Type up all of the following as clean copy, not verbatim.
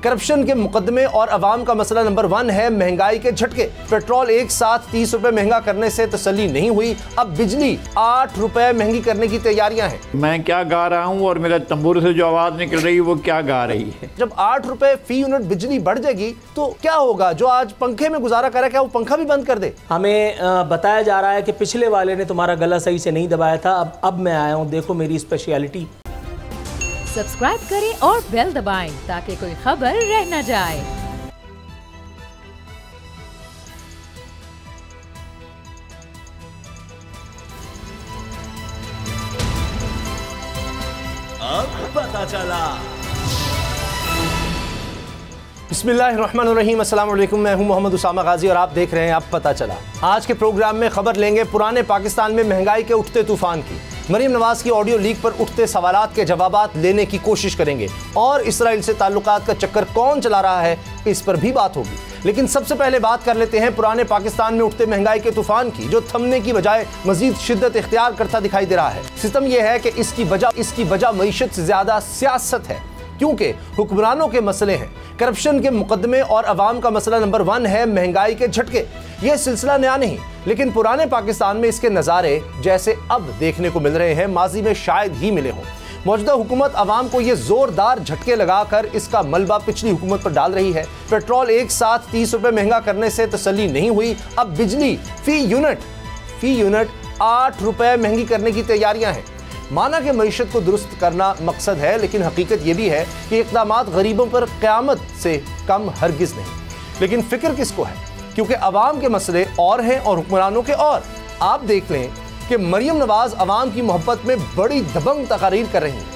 Corruption के मुकदमे और अवाम का मसला नंबर 1 है महंगाई के झटके। पेट्रोल एक साथ 30 रुपए महंगा करने से तसल्ली नहीं हुई, अब बिजली 8 रुपए महंगी करने की तैयारियां हैं। मैं क्या गा रहा हूं और मेरे तंबूर से जो आवाज निकल रही है वो क्या गा रही है। जब 8 रुपए फी यूनिट बिजली बढ़ जाएगी तो क्या होगा? जो आज पंखे में गुजारा करे क्या वो पंखा भी बंद कर दे? हमें बताया जा रहा है कि पिछले वाले ने तुम्हारा गला सही से नहीं दबाया था, अब मैं आया हूं, देखो मेरी स्पेशलिटी। सब्सक्राइब करें और बेल दबाएं ताकि कोई खबर रह न जाए। अब पता चला। बिस्मिल्लाहिर्रहमानिर्रहीम, अस्सलाम वालेकुम। मैं हूं मोहम्मद उसामा गाजी और आप देख रहे हैं अब पता चला। आज के प्रोग्राम में खबर लेंगे पुराने पाकिस्तान में महंगाई के उठते तूफान की। मरीम नवाज की ऑडियो लीक पर उठते सवालात के जवाबात लेने की कोशिश करेंगे और इसराइल से ताल्लुकात का चक्कर कौन चला रहा है इस पर भी बात होगी। लेकिन सबसे पहले बात कर लेते हैं पुराने पाकिस्तान में उठते महंगाई के तूफान की, जो थमने की बजाय मजीद शिद्दत इख्तियार करता दिखाई दे रहा है। सिस्टम यह है कि इसकी वजह मईशत से ज्यादा सियासत है, क्योंकि हुक्मरानों के मसले हैं। करप्शन के मुकदमे और अवाम का मसला नंबर 1 है महंगाई के झटके। यह सिलसिला नया नहीं, लेकिन पुराने पाकिस्तान में इसके नज़ारे जैसे अब देखने को मिल रहे हैं माजी में शायद ही मिले हों। मौजूदा हुकूमत अवाम को ये जोरदार झटके लगाकर इसका मलबा पिछली हुकूमत पर डाल रही है। पेट्रोल एक साथ 30 रुपए महंगा करने से तसल्ली नहीं हुई, अब बिजली फी यूनिट 8 रुपए महंगी करने की तैयारियां हैं। माना कि मईशत को दुरुस्त करना मकसद है, लेकिन हकीकत यह भी है कि इक़दामात गरीबों पर क़यामत से कम हरगिज़ नहीं। लेकिन फिक्र किसको है, क्योंकि अवाम के मसले और हैं और हुक्मरानों के और। आप देख लें कि मरीम नवाज अवाम की मोहब्बत में बड़ी दबंग तकारीर कर रही हैं,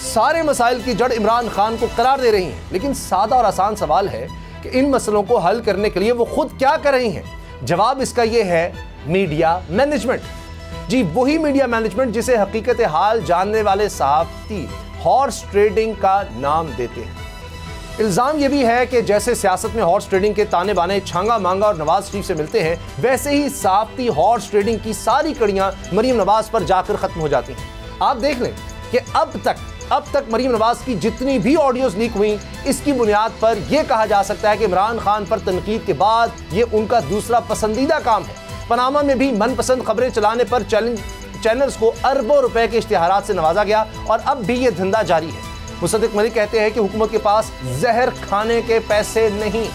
सारे मसाइल की जड़ इमरान खान को करार दे रही हैं। लेकिन सादा और आसान सवाल है कि इन मसलों को हल करने के लिए वो खुद क्या कर रही हैं? जवाब इसका ये है, मीडिया मैनेजमेंट। जी, वही मीडिया मैनेजमेंट जिसे हकीकत हाल जानने वाले सहाफ़ती हॉर्स ट्रेडिंग का नाम देते हैं। इल्ज़ाम यह भी है कि जैसे सियासत में हॉर्स ट्रेडिंग के ताने बाने छांगा मांगा और नवाज शरीफ से मिलते हैं, वैसे ही सहाफ़ती हॉर्स ट्रेडिंग की सारी कड़ियाँ मरीम नवाज पर जाकर ख़त्म हो जाती हैं। आप देख लें कि अब तक मरीम नवाज की जितनी भी ऑडियोज़ लीक हुई, इसकी बुनियाद पर यह कहा जा सकता है कि इमरान खान पर तनकीद के बाद ये उनका दूसरा पसंदीदा काम है। पनामा में भी मनपसंद खबरें चलाने पर चैनल्स को अरबों रुपए के इश्तिहारात से नवाजा गया और अब भी ये धंधा जारी है। मुसद्दिक मलिक कहते हैं कि हुकूमत के पास जहर खाने के पैसे नहीं।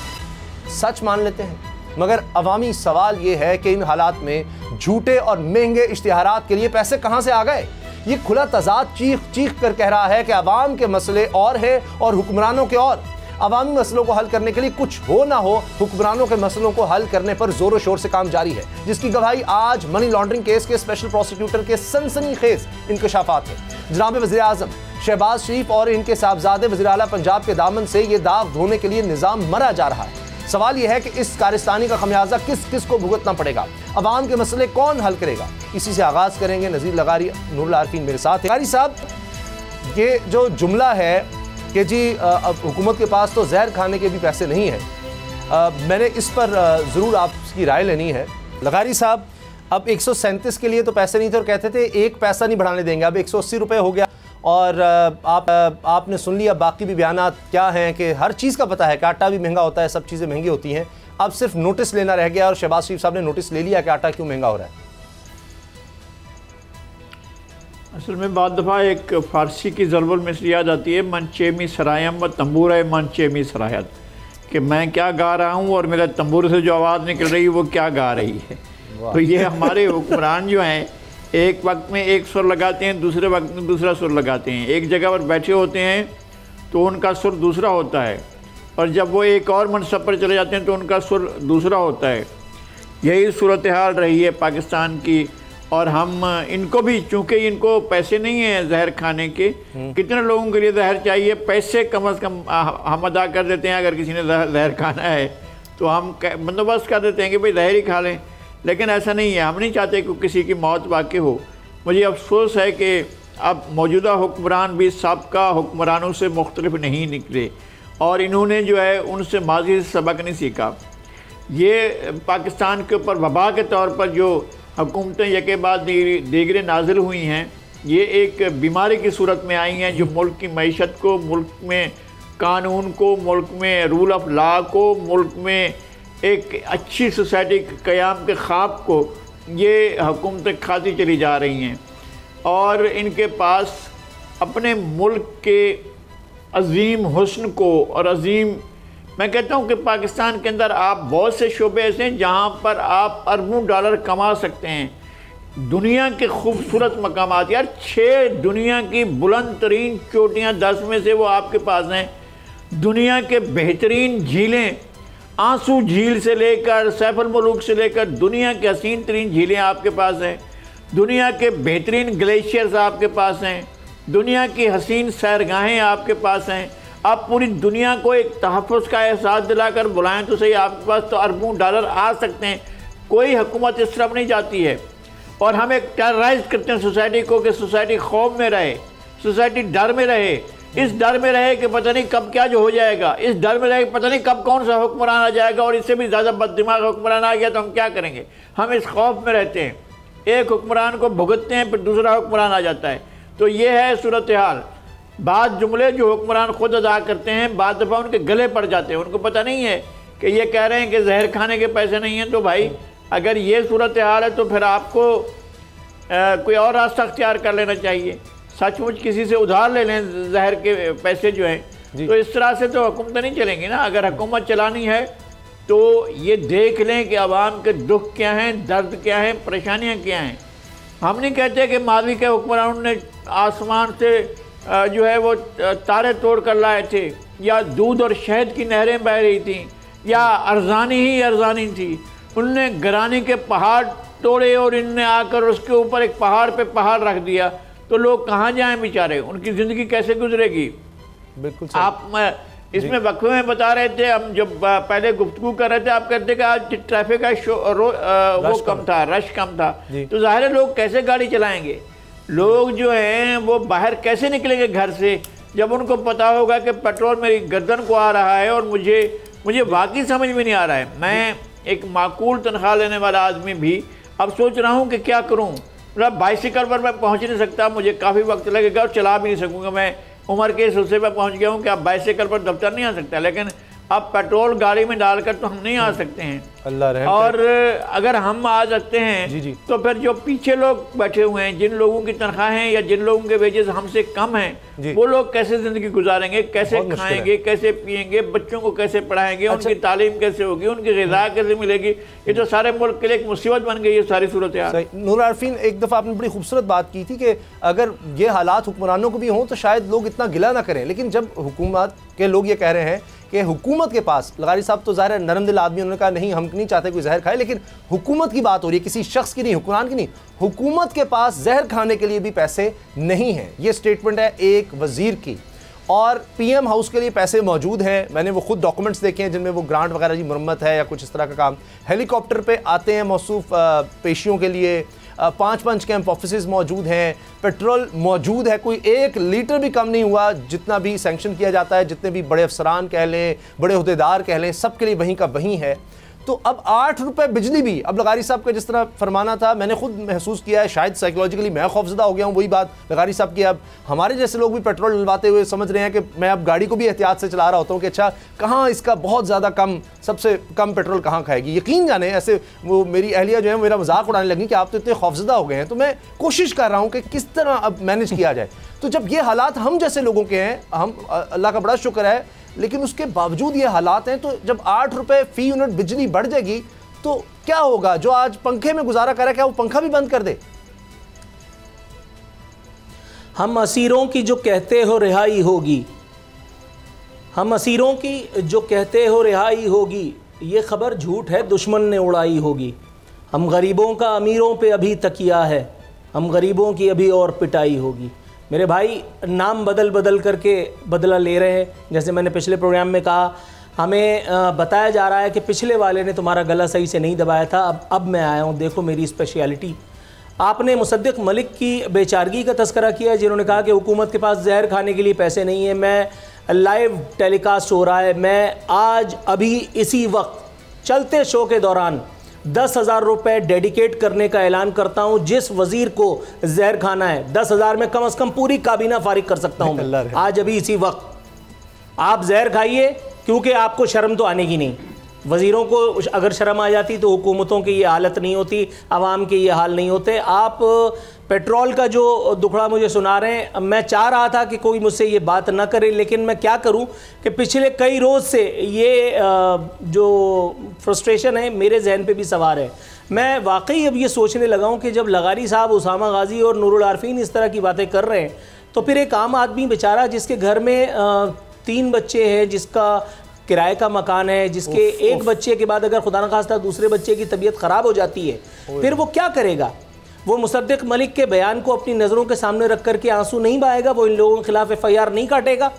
सच मान लेते हैं, मगर अवामी सवाल ये है कि इन हालात में झूठे और महंगे इश्तिहारात के लिए पैसे कहाँ से आ गए? ये खुला तजाद चीख कर कह रहा है कि अवाम के मसले और हैं और हुक्मरानों के और। अवामी मसलों को हल करने के लिए कुछ हो ना हो, हुक्मरानों के मसलों को हल करने पर जोरों शोर से काम जारी है, जिसकी गवाही आज मनी लॉन्ड्रिंग केस के स्पेशल प्रोसिक्यूटर के सनसनीखेज इंकशाफात हैं। जनाब वज़ीर आज़म शहबाज शरीफ और इनके साहबजादे वज़ीर आला पंजाब के दामन से ये दाग धोने के लिए निज़ाम मरा जा रहा है। सवाल यह है कि इस कारिस्तानी का खमियाजा किस किस को भुगतना पड़ेगा? अवाम के मसले कौन हल करेगा? इसी से आगाज़ करेंगे। नज़ीर लगारी, नूरुल आरफीन मेरे साथ। लगारी साहब, ये जो जुमला है कि जी हुकूमत के पास तो जहर खाने के भी पैसे नहीं हैं, मैंने इस पर ज़रूर आपकी राय लेनी है। लगारी साहब, अब 137 के लिए तो पैसे नहीं थे और कहते थे एक पैसा नहीं बढ़ाने देंगे, अब 180 रुपये हो गया और आपने सुन लिया बाकी भी बयानात क्या हैं कि हर चीज़ का पता है कि आटा भी महंगा होता है, सब चीज़ें महंगी होती हैं। अब सिर्फ नोटिस लेना रह गया और शहबाज शरीफ साहब ने नोटिस ले लिया कि आटा क्यों महंगा हो रहा है। असल में बाद दफ़ा एक फ़ारसी की ज़रबुल मिसल याद आती है, मन चेमी सरायम व तंबूर है मन चेमी सरायत, कि मैं क्या गा रहा हूँ और मेरे तंबूर से जो आवाज़ निकल रही है वो क्या गा रही है। तो ये हमारे हुक्मरान जो हैं, एक वक्त में एक सुर लगाते हैं, दूसरे वक्त में दूसरा सुर लगाते हैं। एक जगह पर बैठे होते हैं तो उनका सुर दूसरा होता है, और जब वो एक और मनसब पर चले जाते हैं तो उनका सुर दूसरा होता है। यही सूरत हाल रही है पाकिस्तान की। और हम इनको भी, चूँकि इनको पैसे नहीं हैं जहर खाने के, कितने लोगों के लिए जहर चाहिए, पैसे कम से कम हम अदा कर देते हैं। अगर किसी ने जहर खाना है तो हम बंदोबस्त कर देते हैं कि भाई जहर ही खा लें, लेकिन ऐसा नहीं है। हम नहीं चाहते कि किसी की मौत वाक़ई हो। मुझे अफसोस है कि अब मौजूदा हुक्मरान भी सबका हुक्मरानों से मुख्तलिफ नहीं निकले और इन्होंने जो है उनसे माजी से सबक नहीं सीखा। ये पाकिस्तान के ऊपर वबा के तौर पर जो हुकूमतें यके बाद दीगरें नाजिल हुई हैं, ये एक बीमारी की सूरत में आई हैं जो मुल्क की मईशत को, मुल्क में कानून को, मुल्क में रूल ऑफ लॉ को, मुल्क में एक अच्छी सोसाइटी के क़याम के ख्वाब को ये हुकूमतें खाती चली जा रही हैं। और इनके पास अपने मुल्क के अज़ीम हुस्न को और अज़ीम, मैं कहता हूँ कि पाकिस्तान के अंदर आप बहुत से शोबे ऐसे हैं जहाँ पर आप अरबों डॉलर कमा सकते हैं। दुनिया के खूबसूरत मकामात, यार 6 दुनिया की बुलंद तरीन चोटियाँ 10 में से वो आपके पास हैं। दुनिया के बेहतरीन झीलें, आंसू झील से लेकर सैफुल मुलूक से लेकर दुनिया के हसीन तरीन झीलें आपके पास हैं। दुनिया के बेहतरीन ग्लेशियर्स आपके पास हैं। दुनिया की हसीन सैरगाहें आपके पास हैं। आप पूरी दुनिया को एक तहफ़्फ़ुज़ का एहसास दिलाकर बुलाएं तो सही, आपके पास तो अरबों डॉलर आ सकते हैं। कोई हुकूमत इस तरफ नहीं जाती है। और हम एक टेरराइज करते हैं सोसाइटी को कि सोसाइटी खौफ में रहे, सोसाइटी डर में रहे। इस डर में रहे कि पता नहीं कब क्या जो हो जाएगा, इस डर में रहे कि पता नहीं कब कौन सा हुक्मरान आ जाएगा और इससे भी ज़्यादा बददिमाग हुक्मरान आ गया तो हम क्या करेंगे। हम इस खौफ में रहते हैं, एक हुक्मरान को भुगतते हैं फिर दूसरा हुक्मरान आ जाता है। तो ये है सूरत हाल। बाद जुमले जो हुक्मरान ख़ुद अदा करते हैं बाद दफ़ा उनके गले पड़ जाते हैं। उनको पता नहीं है कि ये कह रहे हैं कि जहर खाने के पैसे नहीं हैं। तो भाई अगर ये सूरत हाल है तो फिर आपको कोई और रास्ता अख्तियार कर लेना चाहिए। सचमुच किसी से उधार ले लें जहर के पैसे जो हैं। तो इस तरह से तो हुकूमत नहीं चलेंगी ना। अगर हुकूमत चलानी है तो ये देख लें कि आवाम के दुख क्या हैं, दर्द क्या हैं, परेशानियाँ क्या हैं। हम नहीं कहते कि माजी के हुक्मरानों ने आसमान से जो है वो तारे तोड़ कर लाए थे, या दूध और शहद की नहरें बह रही थी, या अर्जानी ही अर्जानी थी। उनने गिरानी के पहाड़ तोड़े और इनने आकर उसके ऊपर एक पहाड़ पे पहाड़ रख दिया। तो लोग कहाँ जाएं बेचारे, उनकी ज़िंदगी कैसे गुजरेगी। बिल्कुल आप इसमें वक्फे में बता रहे थे, हम जब पहले गुफ्तगू कर रहे थे, आप कहते कि आज ट्रैफिक का वो कम था, रश कम था। तो ज़ाहिर है लोग कैसे गाड़ी चलाएंगे, लोग जो हैं वो बाहर कैसे निकलेंगे घर से जब उनको पता होगा कि पेट्रोल मेरी गर्दन को आ रहा है और मुझे वाकई समझ में नहीं आ रहा है। मैं एक माकूल तनख्वाह लेने वाला आदमी भी अब सोच रहा हूँ कि क्या करूँ। मतलब बाइसिकल पर मैं पहुँच नहीं सकता, मुझे काफ़ी वक्त लगेगा और चला भी नहीं सकूँगा। मैं उम्र के इस हिस्से पर पहुँच गया हूँ कि अब बाइसिकल पर दफ्तर नहीं आ सकता, लेकिन अब पेट्रोल गाड़ी में डालकर तो हम नहीं आ सकते हैं। अल्लाह रहम और अगर हम आ सकते हैं जी। तो फिर जो पीछे लोग बैठे हुए हैं, जिन लोगों की तनख्वाहें या जिन लोगों के वेजेस हमसे कम हैं, वो लोग कैसे ज़िंदगी गुजारेंगे, कैसे खाएंगे, कैसे पिएंगे, बच्चों को कैसे पढ़ाएंगे, उनकी तालीम कैसे होगी, उनकी ग़िज़ा कैसे मिलेगी। ये तो सारे मुल्क के लिए एक मुसीबत बन गई है सारी सूरत हाल। नूर आरफीन, एक दफ़ा आपने बड़ी खूबसूरत बात की थी कि अगर ये हालात हुक्मरानों को भी हों तो शायद लोग इतना गिला ना करें, लेकिन जब हुकूमत के लोग ये कह रहे हैं कि हुकूमत के पास, लगारी साहब तो ज़ाहिर है नरम दिल आदमी, उन्होंने कहा नहीं हम नहीं चाहते कोई जहर खाए, लेकिन हुकूमत की बात हो रही है, किसी शख्स की नहीं, हुक्मरान की नहीं, हुकूमत के पास जहर खाने के लिए भी पैसे नहीं हैं। ये स्टेटमेंट है एक वज़ीर की। और पीएम हाउस के लिए पैसे मौजूद हैं, मैंने वो खुद डॉक्यूमेंट्स देखे हैं जिनमें वो ग्रांट वगैरह की मरम्मत है या कुछ इस तरह का काम। हेलीकॉप्टर पे आते हैं मौसूफ पेशियों के लिए, 5 कैंप ऑफिसेज मौजूद हैं, पेट्रोल मौजूद है, कोई 1 लीटर भी कम नहीं हुआ जितना भी सैंक्शन किया जाता है, जितने भी बड़े अफसरान कह लें, बड़े अहदेदार कह लें, सब के लिए वहीं का वहीं है। तो अब 8 रुपये बिजली भी, अब लगारी साहब का जिस तरह फरमाना था, मैंने खुद महसूस किया है, शायद साइकोलॉजिकली मैं खौफजदा हो गया हूँ। वही बात लगारी साहब की, अब हमारे जैसे लोग भी पेट्रोल डलवाते हुए समझ रहे हैं कि मैं अब गाड़ी को भी एहतियात से चला रहा होता हूँ कि अच्छा कहाँ इसका बहुत ज़्यादा कम, सबसे कम पेट्रोल कहाँ खाएगी। यकीन जाने ऐसे वो मेरी अहलिया जो है मेरा मजाक उड़ाने लगी कि आप तो इतने खौफजदा हो गए हैं। तो मैं कोशिश कर रहा हूँ कि किस तरह अब मैनेज किया जाए। तो जब ये हालात हम जैसे लोगों के हैं, हम अल्लाह का बड़ा शुक्र है, लेकिन उसके बावजूद ये हालात हैं, तो जब 8 रुपये फ़ी यूनिट बिजली बढ़ जाएगी तो क्या होगा। जो आज पंखे में गुजारा कर रहा है, क्या वो पंखा भी बंद कर दे। हम असीरों की जो कहते हो रिहाई होगी, हम असीरों की जो कहते हो रिहाई होगी, ये खबर झूठ है, दुश्मन ने उड़ाई होगी। हम गरीबों का अमीरों पे अभी तकिया है, हम गरीबों की अभी और पिटाई होगी। मेरे भाई नाम बदल बदल करके बदला ले रहे हैं। जैसे मैंने पिछले प्रोग्राम में कहा, हमें बताया जा रहा है कि पिछले वाले ने तुम्हारा गला सही से नहीं दबाया था, अब मैं आया हूँ, देखो मेरी स्पेशलिटी। आपने मुसद्दिक मलिक की बेचारगी का तस्करा किया, जिन्होंने कहा कि हुकूमत के पास जहर खाने के लिए पैसे नहीं है। मैं लाइव टेलीकास्ट हो रहा है, मैं आज अभी इसी वक्त चलते शो के दौरान 10,000 रुपये डेडिकेट करने का ऐलान करता हूं। जिस वजीर को जहर खाना है, 10,000 में कम से कम पूरी काबीना फारिग कर सकता हूं। आज अभी इसी वक्त आप जहर खाइए, क्योंकि आपको शर्म तो आने की नहीं। वज़ीरों को अगर शर्म आ जाती तो हुकूमतों की ये हालत नहीं होती, आवाम के ये हाल नहीं होते। आप पेट्रोल का जो दुखड़ा मुझे सुना रहे हैं, मैं चाह रहा था कि कोई मुझसे ये बात ना करे, लेकिन मैं क्या करूं कि पिछले कई रोज़ से ये जो फ्रस्ट्रेशन है मेरे जहन पे भी सवार है। मैं वाकई अब ये सोचने लगा हूं कि जब लगारी साहब, उसामा गाजी और नूरुल आरफीन इस तरह की बातें कर रहे हैं, तो फिर एक आम आदमी बेचारा जिसके घर में 3 बच्चे हैं, जिसका किराए का मकान है, जिसके एक बच्चे के बाद अगर खुदा न खास्ता दूसरे बच्चे की तबीयत ख़राब हो जाती है, फिर वो क्या करेगा? वो मुसद्दिक मलिक के बयान को अपनी नज़रों के सामने रख कर के आंसू नहीं बहाएगा, वो इन लोगों के खिलाफ FIR नहीं काटेगा।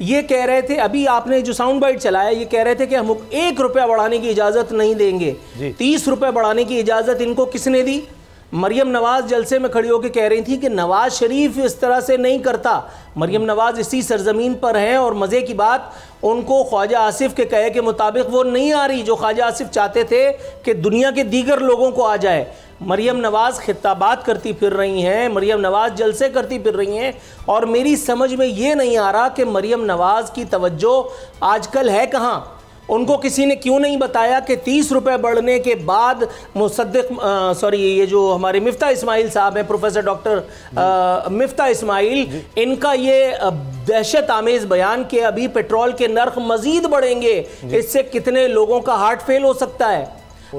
ये कह रहे थे, अभी आपने जो साउंड बाइट चलाया, ये कह रहे थे कि हम 1 रुपया बढ़ाने की इजाज़त नहीं देंगे। 30 रुपये बढ़ाने की इजाज़त इनको किसने दी? मरियम नवाज़ जलसे में खड़ी होकर कह रही थी कि नवाज़ शरीफ इस तरह से नहीं करता। मरियम नवाज़ इसी सरजमीन पर हैं और मज़े की बात, उनको ख्वाजा आसिफ के कहे के मुताबिक वो नहीं आ रही जो ख्वाजा आसिफ चाहते थे कि दुनिया के दीगर लोगों को आ जाए। मरियम नवाज़ खिताबात करती फिर रही हैं, मरियम नवाज़ जलसे करती फिर रही हैं, और मेरी समझ में ये नहीं आ रहा कि मरियम नवाज़ की तवज्जो आजकल है कहाँ। उनको किसी ने क्यों नहीं बताया कि 30 रुपये बढ़ने के बाद मुसद्दिक ये जो हमारे मिफ्ता इस्माइल साहब हैं, प्रोफेसर डॉक्टर मिफ्ता इस्माइल, इनका ये दहशत आमेज़ बयान कि अभी पेट्रोल के नर्ख मज़ीद बढ़ेंगे, इससे कितने लोगों का हार्ट फेल हो सकता है।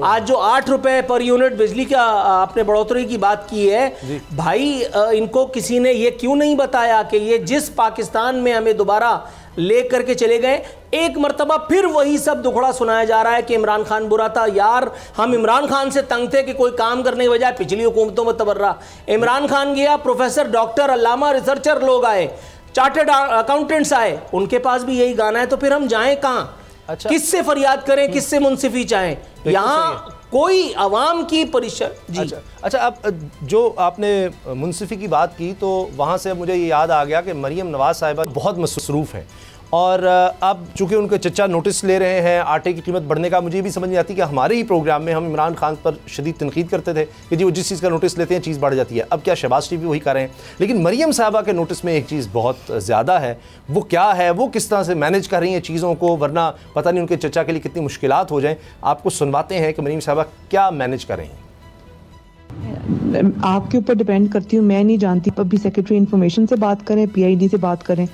आज जो 8 रुपए पर यूनिट बिजली का आपने बढ़ोतरी की बात की है, भाई इनको किसी ने ये क्यों नहीं बताया कि ये जिस पाकिस्तान में हमें दोबारा ले करके चले गए, एक मरतबा फिर वही सब दुखड़ा सुनाया जा रहा है कि इमरान खान बुरा था। यार, हम इमरान खान से तंग थे कि कोई काम करने के बजाय पिछली हुकूमतों में तबर्रा। इमरान खान गया, प्रोफेसर, डॉक्टर, अल्लामा, रिसर्चर लोग आए, चार्टर्ड अकाउंटेंट्स आए, उनके पास भी यही गाना है, तो फिर हम जाएं कहाँ? अच्छा, किससे फरियाद करें, किससे मुंसिफी चाहें? यहाँ कोई आवाम की परेशानी जी। अच्छा, अब जो आपने मुंसिफी की बात की, तो वहाँ से मुझे ये याद आ गया कि मरियम नवाज़ साहिबा बहुत मसरूफ़ हैं, और अब चूँकि उनके चचा नोटिस ले रहे हैं आटे की कीमत बढ़ने का, मुझे भी समझ नहीं आती कि हमारे ही प्रोग्राम में हम इमरान खान पर शदीद तनकीद करते थे कि जी वो जिस चीज़ का नोटिस लेते हैं चीज़ बढ़ जाती है। अब क्या शहबाज शरीफ भी वही कर रहे हैं? लेकिन मरियम साहबा के नोटिस में एक चीज़ बहुत ज़्यादा है, वो क्या है, वो किस तरह से मैनेज कर रही हैं चीज़ों को, वरना पता नहीं उनके चचा के लिए कितनी मुश्किलात हो जाएँ। आपको सुनवाते हैं कि मरियम साहबा क्या मैनेज कर रही हैं। आपके ऊपर डिपेंड करती हूँ, मैं नहीं जानती। अभी सेक्रेटरी इंफॉर्मेशन से बात करें, PID से बात करें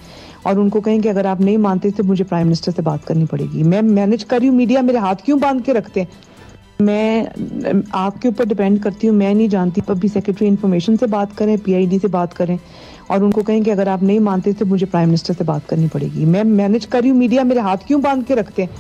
और उनको कहें कि अगर आप नहीं मानते तो मुझे प्राइम मिनिस्टर से बात करनी पड़ेगी। मैं मैनेज कर रही हूँ, मीडिया मेरे हाथ क्यों बांध के रखते हैं? मैं आपके ऊपर डिपेंड करती हूँ, मैं नहीं जानती। अभी सेक्रेटरी इंफॉर्मेशन से बात करें, PID से बात करें और उनको कहें कि अगर आप नहीं मानते तो मुझे प्राइम मिनिस्टर से बात करनी पड़ेगी। मैं मैनेज कर रही हूँ, मीडिया मेरे हाथ क्यों बांध के रखते हैं?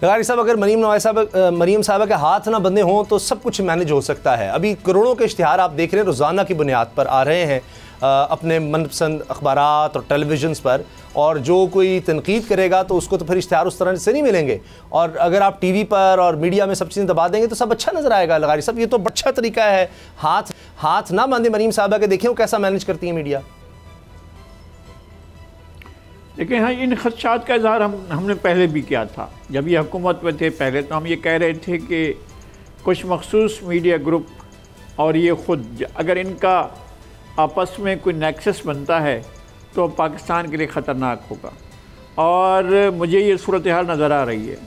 लगारी साहब, अगर मरियम साहबा के हाथ ना बंधे हों तो सब कुछ मैनेज हो सकता है। अभी करोड़ों के इश्तिहार आप देख रहे हैं, रोज़ाना की बुनियाद पर आ रहे हैं अपने मनपसंद अखबारात और टेलीविज़न्स पर, और जो कोई तनकीद करेगा तो उसको तो फिर इश्तिहार उस तरह से नहीं मिलेंगे, और अगर आप TV पर और मीडिया में सब चीज़ें दबा देंगे तो सब अच्छा नज़र आएगा। लगारी साहब, ये तो अच्छा तरीका है, हाथ ना बांधे मरियम साहबा के, देखें वो कैसा मैनेज करती है मीडिया। लेकिन हाँ, इन खदशात का इजहार हमने पहले भी किया था जब ये हुकूमत में थे। पहले तो हम ये कह रहे थे कि कुछ मखसूस मीडिया ग्रुप और ये ख़ुद, अगर इनका आपस में कोई नेक्सस बनता है तो पाकिस्तान के लिए ख़तरनाक होगा, और मुझे ये सूरत हाल नज़र आ रही है।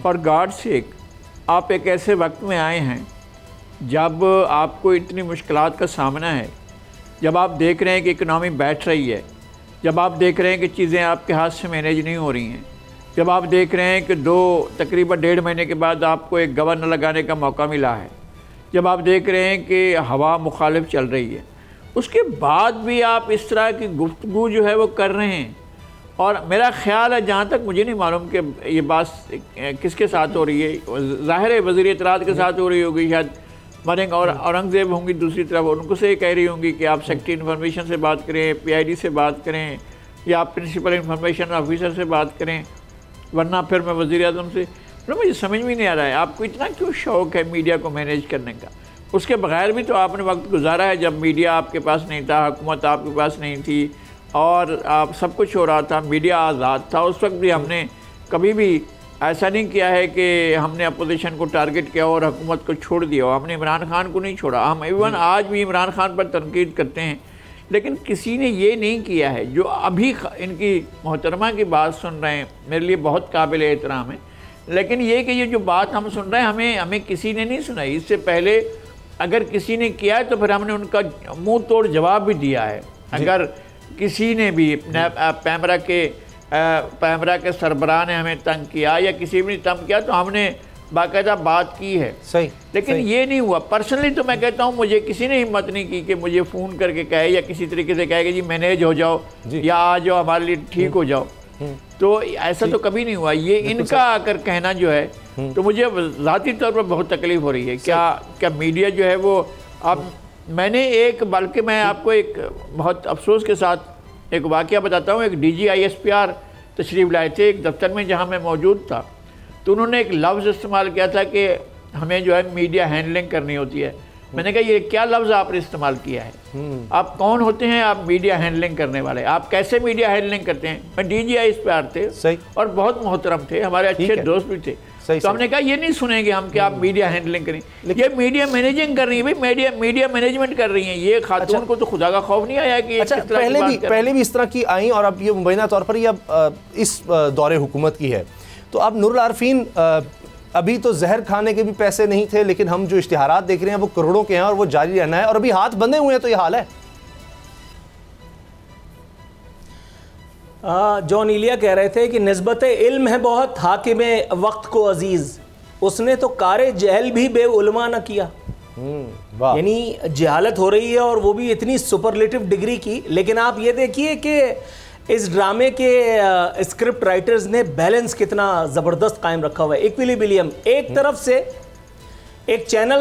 और गॉड सेक, आप एक ऐसे वक्त में आए हैं जब आपको इतनी मुश्किलात का सामना है, जब आप देख रहे हैं कि इकनॉमी बैठ रही है, जब आप देख रहे हैं कि चीज़ें आपके हाथ से मैनेज नहीं हो रही हैं, जब आप देख रहे हैं कि तकरीबन 1.5 महीने के बाद आपको एक गवर्नर लगाने का मौका मिला है, जब आप देख रहे हैं कि हवा मुखालिफ चल रही है, उसके बाद भी आप इस तरह की गुफ्तगू जो है वो कर रहे हैं। और मेरा ख्याल है, जहाँ तक मुझे नहीं मालूम कि ये बात किसके साथ हो रही है, ज़ाहिर है वज़ीर इत्तलात के साथ हो रही होगी, शायद मरेंग और औरंगज़ेब होंगी दूसरी तरफ, उनको से कह रही होंगी कि आप सेक्रेटरी इन्फॉर्मेशन से बात करें, PID से बात करें, या आप प्रिंसिपल इन्फॉर्मेशन ऑफिसर से बात करें, वरना फिर मैं वज़ीर-ए-आज़म से। मुझे समझ में नहीं आ रहा है आपको इतना क्यों शौक़ है मीडिया को मैनेज करने का। उसके बगैर भी तो आपने वक्त गुजारा है जब मीडिया आपके पास नहीं था, हुकूमत आपके पास नहीं थी और आप सब कुछ हो रहा था, मीडिया आज़ाद था। उस वक्त भी हमने कभी भी ऐसा नहीं किया है कि हमने अपोजिशन को टारगेट किया और हुकूमत को छोड़ दिया। हमने इमरान खान को नहीं छोड़ा। हम इवन आज भी इमरान खान पर तनकीद करते हैं, लेकिन किसी ने ये नहीं किया है। जो अभी इनकी मोहतरमा की बात सुन रहे हैं, मेरे लिए बहुत काबिल एहतराम है, लेकिन ये कि ये जो बात हम सुन रहे हैं हमें किसी ने नहीं सुनाई। इससे पहले अगर किसी ने किया है तो फिर हमने उनका मुंह तोड़ जवाब भी दिया है। अगर किसी ने भी पैमरा के सरबराह ने हमें तंग किया या किसी भी ने तंग किया तो हमने बाकायदा बात की है। सही, लेकिन सही। ये नहीं हुआ। पर्सनली तो मैं कहता हूँ मुझे किसी ने हिम्मत नहीं की कि मुझे फ़ोन करके कहे या किसी तरीके से कहे कि जी मैनेज हो जाओ या आ जाओ हमारे लिए ठीक हो जाओ, तो ऐसा तो कभी नहीं हुआ। ये इनका आकर कहना जो है तो मुझे ज़ाती तौर पर बहुत तकलीफ़ हो रही है। क्या मीडिया जो है वो अब बल्कि मैं आपको एक बहुत अफसोस के साथ एक वाक़या बताता हूँ। एक DG ISPR तशरीफ़ लाए थे एक दफ्तर में जहाँ मैं मौजूद था, तो उन्होंने एक लफ्ज़ इस्तेमाल किया था कि हमें जो है मीडिया हैंडलिंग करनी होती है। मैंने कहा ये क्या लफ्ज़ आपने इस्तेमाल किया है? आप कौन होते हैं आप मीडिया हैंडलिंग करने वाले? आप कैसे मीडिया हैंडलिंग करते हैं? मैं DG ISPR थे सही। और बहुत मोहतरम थे, हमारे अच्छे दोस्त भी थे। तो हमने कहा ये नहीं सुनेंगे हम कि आप मीडिया हैंडलिंग करें, ये मीडिया मैनेजिंग कर रही है भाई, मीडिया मैनेजमेंट कर रही हैं। ये खातून को तो खुदा का खौफ नहीं आया कि अच्छा पहले भी इस तरह की आई और अब ये मुबैना तौर पर ये अब इस दौरे हुकूमत की है। तो अब नूरुल आरफीन अभी तो जहर खाने के भी पैसे नहीं थे, लेकिन हम जो इश्तिहारात देख रहे हैं वो करोड़ों के हैं और वो जारी रहना है और अभी हाथ बंधे हुए हैं, तो ये हाल है। जॉन इलिया कह रहे थे कि निस्बत इल्म है बहुत हाकिम वक्त को अजीज़, उसने तो कारे जहल भी बेउलमा न किया। यानी जहालत हो रही है और वो भी इतनी सुपरलेटिव डिग्री की। लेकिन आप ये देखिए कि इस ड्रामे के स्क्रिप्ट राइटर्स ने बैलेंस कितना ज़बरदस्त कायम रखा हुआ है। इक्विलिब्रियम, एक तरफ से एक चैनल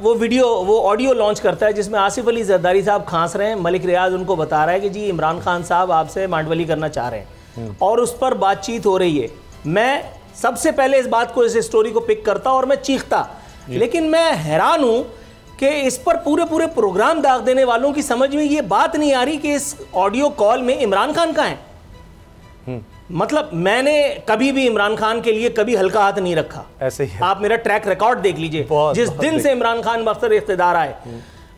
वो ऑडियो लॉन्च करता है जिसमें आसिफ अली जरदारी साहब खांस रहे हैं, मलिक रियाज उनको बता रहा है कि जी इमरान खान साहब आपसे मांडवली करना चाह रहे हैं और उस पर बातचीत हो रही है। मैं सबसे पहले इस स्टोरी को पिक करता और मैं चीखता, लेकिन मैं हैरान हूँ कि इस पर पूरे प्रोग्राम दाग देने वालों की समझ में ये बात नहीं आ रही कि इस ऑडियो कॉल में इमरान खान कहाँ है। मतलब मैंने कभी भी इमरान खान के लिए कभी हल्का हाथ नहीं रखा, ऐसे ही आप मेरा ट्रैक रिकॉर्ड देख लीजिए जिस दिन से इमरान खान बख्तर इख्तिदार आए।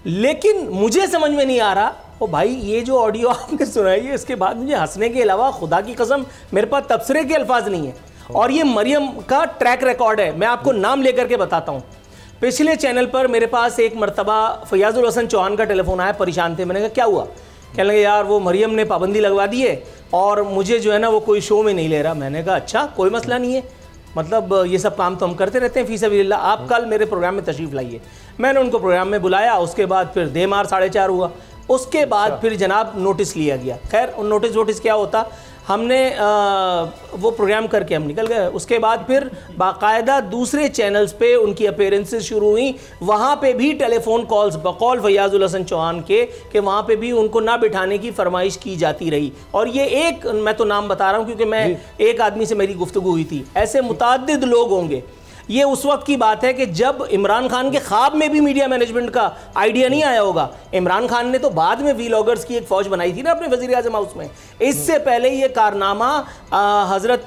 लेकिन मुझे समझ में नहीं आ रहा ओ भाई ये जो ऑडियो आपने सुनाई है इसके बाद मुझे हंसने के अलावा खुदा की कसम मेरे पास तबसरे के अल्फाज नहीं है। और ये मरियम का ट्रैक रिकॉर्ड है, मैं आपको नाम लेकर के बताता हूँ। पिछले चैनल पर मेरे पास एक मरतबा फयाजुल हसन चौहान का टेलीफोन आया, परेशान थे। मैंने कहा क्या हुआ? कहने लगे यार वो मरियम ने पाबंदी लगवा दी है और मुझे जो है ना वो कोई शो में नहीं ले रहा। मैंने कहा अच्छा कोई मसला नहीं है, मतलब ये सब काम तो हम करते रहते हैं फी सबिलिल्लाह, आप कल मेरे प्रोग्राम में तशरीफ़ लाइए। मैंने उनको प्रोग्राम में बुलाया, उसके बाद फिर देमार 4:30 हुआ, उसके बाद फिर जनाब नोटिस लिया गया। खैर नोटिस क्या होता, हमने वो प्रोग्राम करके हम निकल गए। उसके बाद फिर बाकायदा दूसरे चैनल्स पे उनकी अपीयरेंसेस शुरू हुई, वहाँ पे भी टेलीफोन कॉल्स बकौल फयाजुल हसन चौहान के कि वहाँ पे भी उनको ना बिठाने की फरमाइश की जाती रही। और ये एक मैं तो नाम बता रहा हूँ क्योंकि मैं एक आदमी से मेरी गुफ्तगू हुई थी, ऐसे मुतअद्दिद लोग होंगे। ये उस वक्त की बात है कि जब इमरान खान के ख्वाब में भी मीडिया मैनेजमेंट का आइडिया नहीं आया होगा। इमरान खान ने तो बाद में वीलॉगर्स की एक फौज बनाई थी ना अपने वज़ीर आज़म हाउस में। इससे पहले ये कारनामा हज़रत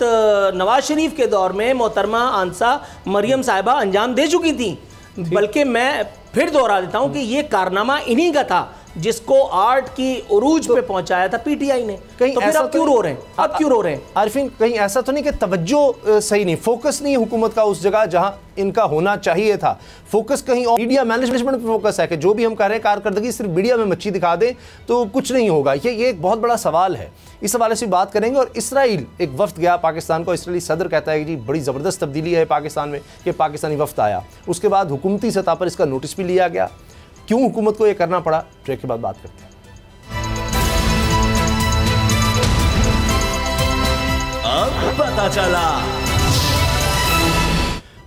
नवाज शरीफ के दौर में मोहतरमा आंसा मरियम साहिबा अंजाम दे चुकी थी। बल्कि मैं फिर दोहरा देता हूँ कि ये कारनामा इन्हीं का था जिसको आर्ट की उरूज पे पहुंचाया था पीटीआई ने। कहीं तो फिर ऐसा अब क्यों रो रहे हैं? अब क्यों रो रहे हैं? आरिफीन कहीं ऐसा तो नहीं कि तवज्जो सही नहीं, फोकस नहीं हुकूमत का उस जगह जहां इनका होना चाहिए था। फोकस कहीं और मीडिया मैनेजमेंट पे फोकस है कि जो भी हम कर रहे हैं कारकर्दगी सिर्फ मीडिया में मच्छी दिखा दें तो कुछ नहीं होगा। ये एक बहुत बड़ा सवाल है, इस हवाले से बात करेंगे। और इसराइल एक वफ्द गया पाकिस्तान को, इसराइली सदर कहता है कि जी बड़ी ज़बरदस्त तब्दीली है पाकिस्तान में कि पाकिस्तानी वफ्द आया। उसके बाद हुकूमती सतह पर इसका नोटिस भी लिया गया। क्यों हुकूमत को ये करना पड़ा, ट्रेक के बाद बात करते हैं। अब पता चला।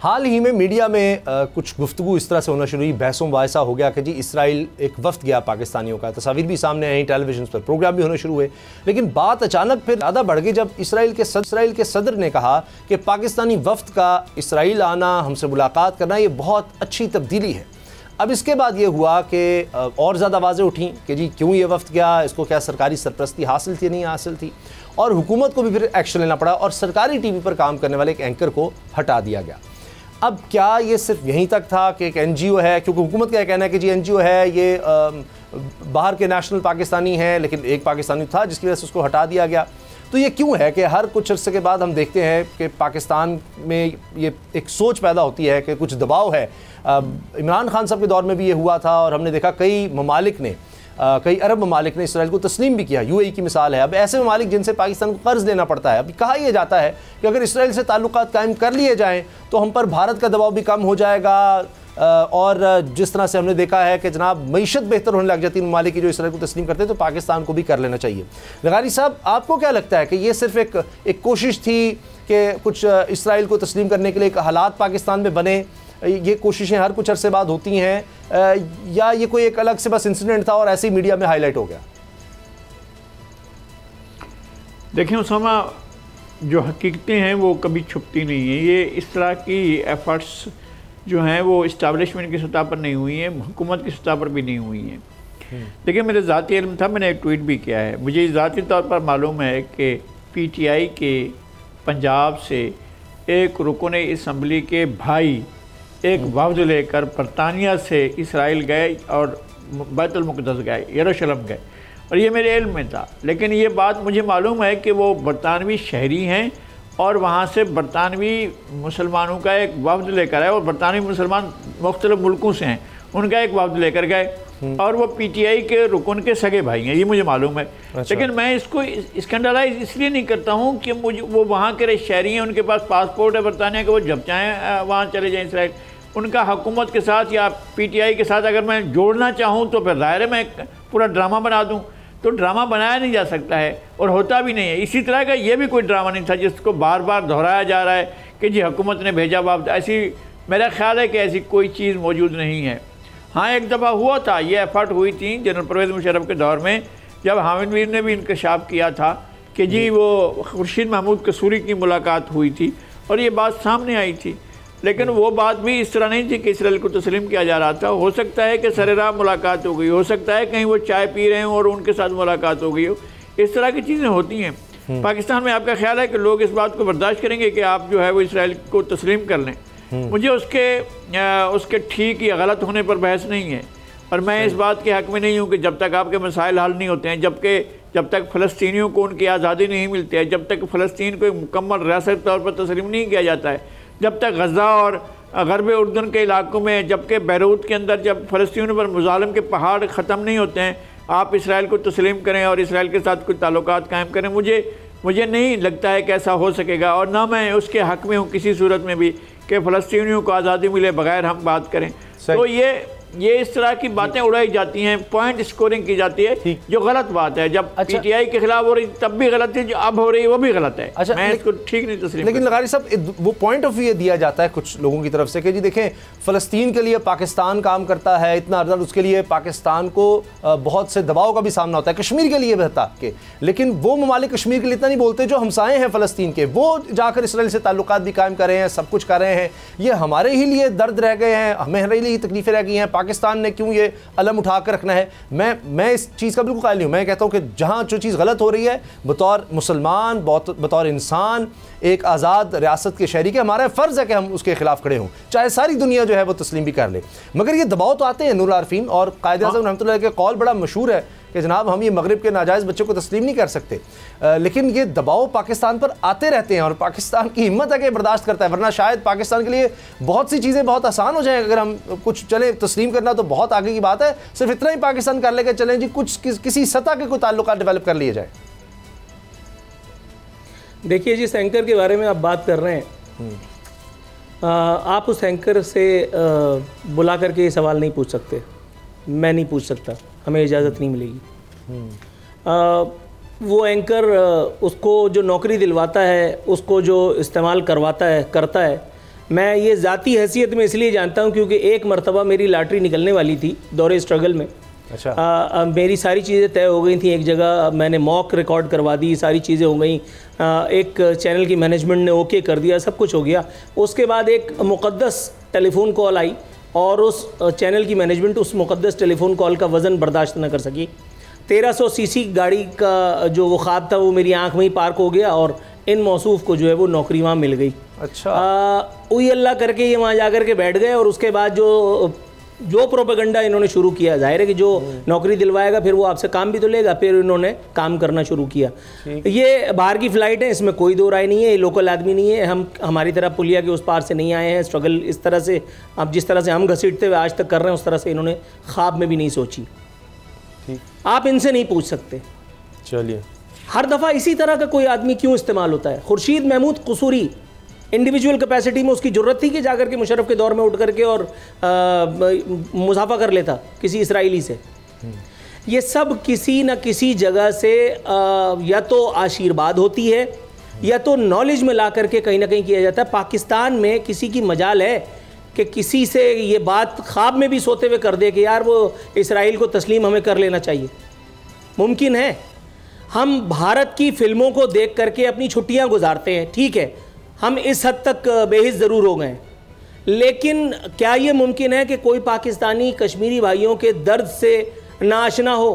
हाल ही में मीडिया में कुछ गुफ्तगू इस तरह से होना शुरू हुई, बहसों बायसा हो गया कि जी इसराइल एक वफ्द गया पाकिस्तानियों का, तस्वीर भी सामने आई, टेलीविजन पर प्रोग्राम भी होने शुरू हुए। लेकिन बात अचानक फिर ज़्यादा बढ़ गई जब इसराइल के सदर ने कहा कि पाकिस्तानी वफ्द का इसराइल आना, हमसे मुलाकात करना ये बहुत अच्छी तब्दीली है। अब इसके बाद ये हुआ कि और ज़्यादा आवाज़ें उठी कि जी क्यों ये वफ्द गया, इसको क्या सरकारी सरपरस्ती हासिल थी नहीं हासिल थी, और हुकूमत को भी फिर एक्शन लेना पड़ा और सरकारी टीवी पर काम करने वाले एक एंकर को हटा दिया गया। अब क्या ये सिर्फ यहीं तक था कि एक NGO है, क्योंकि हुकूमत का कहना है कि जी NGO है, ये बाहर के नेशनल पाकिस्तानी हैं, लेकिन एक पाकिस्तानी था जिसकी वजह से उसको हटा दिया गया। तो ये क्यों है कि हर कुछ अरसे के बाद हम देखते हैं कि पाकिस्तान में ये एक सोच पैदा होती है कि कुछ दबाव है। इमरान खान साहब के दौर में भी ये हुआ था और हमने देखा कई ममालिक ने, कई अरब ममालिक ने इसराइल को तस्लीम भी किया। UAE की मिसाल है। अब ऐसे ममालिक जिनसे पाकिस्तान को कर्ज लेना पड़ता है, अभी कहा यह जाता है कि अगर इसराइल से ताल्लुकात कायम कर लिए जाएँ तो हम पर भारत का दबाव भी कम हो जाएगा, और जिस तरह से हमने देखा है कि जनाब मईशत बेहतर होने लग जाती है ममालिक की जो इसराइल को तस्लीम करते हैं, तो पाकिस्तान को भी कर लेना चाहिए। लगारी साहब, आपको क्या लगता है कि ये सिर्फ एक कोशिश थी कि कुछ इसराइल को तस्लीम करने के लिए एक हालात पाकिस्तान में बने, ये कोशिशें हर कुछ अरसे बाद होती हैं, या ये कोई एक अलग से बस इंसिडेंट था और ऐसे ही मीडिया में हाईलाइट हो गया? देखिए उसामा, जो हकीकतें हैं वो कभी छुपती नहीं है। ये इस तरह की एफर्ट्स जो हैं वो इस्टेब्लिशमेंट की सतह पर नहीं हुई हैं, हुकूमत की सतह पर भी नहीं हुई हैं। देखिए मेरे ज़ाती इल्म था, मैंने एक ट्वीट भी किया है। मुझे ज़ाती तौर पर मालूम है कि PTI के पंजाब से एक रुकन असम्बली के भाई एक वफ्द लेकर बरतानिया से इसराइल गए और बैतुल मुक़द्दस गए, यरूशलेम गए, और ये मेरे इल्म में था। लेकिन ये बात मुझे मालूम है कि वो बरतानवी शहरी हैं और वहाँ से बरतानवी मुसलमानों का एक वफ्द लेकर आए, और बरतानवी मुसलमान मुख्तलिफ मुल्कों से हैं, उनका एक वफ्द लेकर गए, और वो PTI के रुकन के सगे भाई हैं, ये मुझे मालूम है। अच्छा। लेकिन मैं इसको स्कैंडलाइज इसलिए नहीं करता हूँ कि मुझे वो वहाँ के शहरी हैं, उनके पास पासपोर्ट है बरतानिया के, वो जब चाहें वहाँ चले जाएँ इसराइल। उनका हुकूमत के साथ या PTI के साथ अगर मैं जोड़ना चाहूँ तो फिर ज़ाहिर है मैं पूरा ड्रामा बना दूँ, तो ड्रामा बनाया नहीं जा सकता है और होता भी नहीं है। इसी तरह का ये भी कोई ड्रामा नहीं था जिसको बार बार दोहराया जा रहा है कि जी हुकूमत ने भेजा वापस। ऐसी मेरा ख्याल है कि ऐसी कोई चीज़ मौजूद नहीं है। हाँ, एक दफ़ा हुआ था, ये एफर्ट हुई थी जनरल परवेज़ मुशर्रफ के दौर में, जब हामिद मीर ने भी इंकशाफ किया था कि जी वो खुर्शीद महमूद कसूरी की मुलाकात हुई थी और ये बात सामने आई थी। लेकिन वो बात भी इस तरह नहीं थी कि इसराइल को तस्लीम किया जा रहा था। हो सकता है कि सरेराह मुलाकात हो गई, हो सकता है कहीं वो चाय पी रहे हों और उनके साथ मुलाकात हो गई हो, इस तरह की चीज़ें होती हैं। पाकिस्तान में आपका ख्याल है कि लोग इस बात को बर्दाश्त करेंगे कि आप जो है वो इसराइल को तस्लीम कर लें? मुझे उसके ठीक या गलत होने पर बहस नहीं है, और मैं इस बात के हक़ में नहीं हूँ कि जब तक आपके मसाइल हल नहीं होते हैं, जब तक फ़लस्तीनियों को उनकी आज़ादी नहीं मिलती है, जब तक फ़लस्तीन को एक मुकम्मल रियासत तौर पर तस्लीम नहीं किया जाता है, जब तक गज़ा और गरब उर्दन के इलाकों में, जबकि बैरूत के अंदर जब फ़लस्तीनियों पर मुज़ालिम के पहाड़ ख़त्म नहीं होते हैं, आप इसराइल को तस्लीम करें और इसराइल के साथ कुछ ताल्लुकात कायम करें। मुझे नहीं लगता है कि ऐसा हो सकेगा, और ना मैं उसके हक़ में हूँ किसी सूरत में भी कि फ़लस्तीनियों को आज़ादी मिले बगैर हम बात करें। तो ये इस तरह की बातें उड़ाई जाती हैं, पॉइंट स्कोरिंग की जाती है, जो गलत बात है। जब अच्छा, PTI के खिलाफ हो रही तब भी गलत है, जो अब हो रही है वो भी गलत है। अच्छा, मैं इसको ठीक नहीं तस्लीम। लेकिन लगारी साहब, वो पॉइंट ऑफ व्यू दिया जाता है कुछ लोगों की तरफ से कि जी देखें, फ़लस्तीन के लिए पाकिस्तान काम करता है, इतना अर्ज़ उसके लिए पाकिस्तान को बहुत से दबाव का भी सामना होता है, कश्मीर के लिए बता के, लेकिन वो ममालिक कश्मीर के लिए इतना नहीं बोलते जो हमसाए हैं फ़लस्तीन के, वो जाकर इसराइल से ताल्लुकात भी कायम कर रहे हैं, सब कुछ कर रहे हैं। ये हमारे ही लिए दर्द रह गए हैं, हमारे लिए तकलीफ़ें रह गई हैं, पाकिस्तान ने क्यों ये अलम उठा कर रखना है? मैं इस चीज़ का बिल्कुल कायल नहीं हूँ। मैं कहता हूँ कि जहाँ जो चीज़ गलत हो रही है, बतौर मुसलमान, बतौर इंसान, एक आज़ाद रियासत के शहरी के हमारा फ़र्ज़ है कि हम उसके खिलाफ खड़े हों, चाहे सारी दुनिया जो है वो तस्लीम भी कर ले। मगर ये दबाव तो आते हैं नूर आरफीन, और कायद-ए-आज़म रहमतुल्लाह के कौल बड़ा मशहूर है कि जनाब हम ये मगरिब के नाजायज़ बच्चों को तस्लीम नहीं कर सकते, लेकिन ये दबाव पाकिस्तान पर आते रहते हैं और पाकिस्तान की हिम्मत है कि बर्दाश्त करता है। वरना शायद पाकिस्तान के लिए बहुत सी चीज़ें बहुत आसान हो जाएँ, अगर हम कुछ चले तस्लीम करना तो बहुत आगे की बात है, सिर्फ इतना ही पाकिस्तान कर लेकर चलें जी कुछ किसी सतह के कोई ताल्लुकात डेवलप कर लिए जाए। देखिए, जिस एंकर के बारे में आप बात कर रहे हैं, आप उस एंकर से बुला करके ये सवाल नहीं पूछ सकते, मैं नहीं पूछ सकता, हमें इजाज़त नहीं मिलेगी। वो एंकर उसको जो नौकरी दिलवाता है, उसको जो इस्तेमाल करता है, मैं ये ज़ाती हैसियत में इसलिए जानता हूँ क्योंकि एक मरतबा मेरी लॉटरी निकलने वाली थी दौरे स्ट्रगल में। अच्छा। मेरी सारी चीज़ें तय हो गई थी, एक जगह मैंने मॉक रिकॉर्ड करवा दी, सारी चीज़ें हो गई, एक चैनल की मैनेजमेंट ने ओके कर दिया, सब कुछ हो गया। उसके बाद एक मुक़द्दस टेलीफोन कॉल आई और उस चैनल की मैनेजमेंट उस मुक़द्दस टेलीफोन कॉल का वज़न बर्दाश्त न कर सकी। 1300 सीसी गाड़ी का जो वो ख्वाब था वो मेरी आंख में ही पार्क हो गया और इन मौसूफ को जो है वो नौकरी वहाँ मिल गई। अच्छा। वही अल्लाह करके ये वहाँ जा कर के बैठ गए और उसके बाद जो प्रोपेगेंडा इन्होंने शुरू किया, जाहिर है कि जो नौकरी दिलवाएगा फिर वो आपसे काम भी तो लेगा, फिर इन्होंने काम करना शुरू किया। ये बाहर की फ़्लाइट है, इसमें कोई दो राय नहीं है, ये लोकल आदमी नहीं है, हम हमारी तरह पुलिया के उस पार से नहीं आए हैं। स्ट्रगल इस तरह से, अब जिस तरह से हम घसीटते हुए आज तक कर रहे हैं, उस तरह से इन्होंने ख्वाब में भी नहीं सोची। आप इनसे नहीं पूछ सकते। चलिए, हर दफ़ा इसी तरह का कोई आदमी क्यों इस्तेमाल होता है? खुर्शीद महमूद कसूरी इंडिविजुअल कैपेसिटी में उसकी ज़रूरत थी कि जाकर के मुशर्रफ के दौर में उठ करके और मुसाफा कर लेता किसी इसराइली से। ये सब किसी न किसी जगह से या तो आशीर्वाद होती है या तो नॉलेज में ला करके कहीं ना कहीं किया जाता है। पाकिस्तान में किसी की मजाल है कि किसी से ये बात ख्वाब में भी सोते हुए कर दे कि यार वो इसराइल को तस्लीम हमें कर लेना चाहिए? मुमकिन है? हम भारत की फ़िल्मों को देख करके अपनी छुट्टियां गुजारते हैं, ठीक है, हम इस हद तक बेहिस ज़रूर हो गए, लेकिन क्या ये मुमकिन है कि कोई पाकिस्तानी कश्मीरी भाइयों के दर्द से नाआशना हो?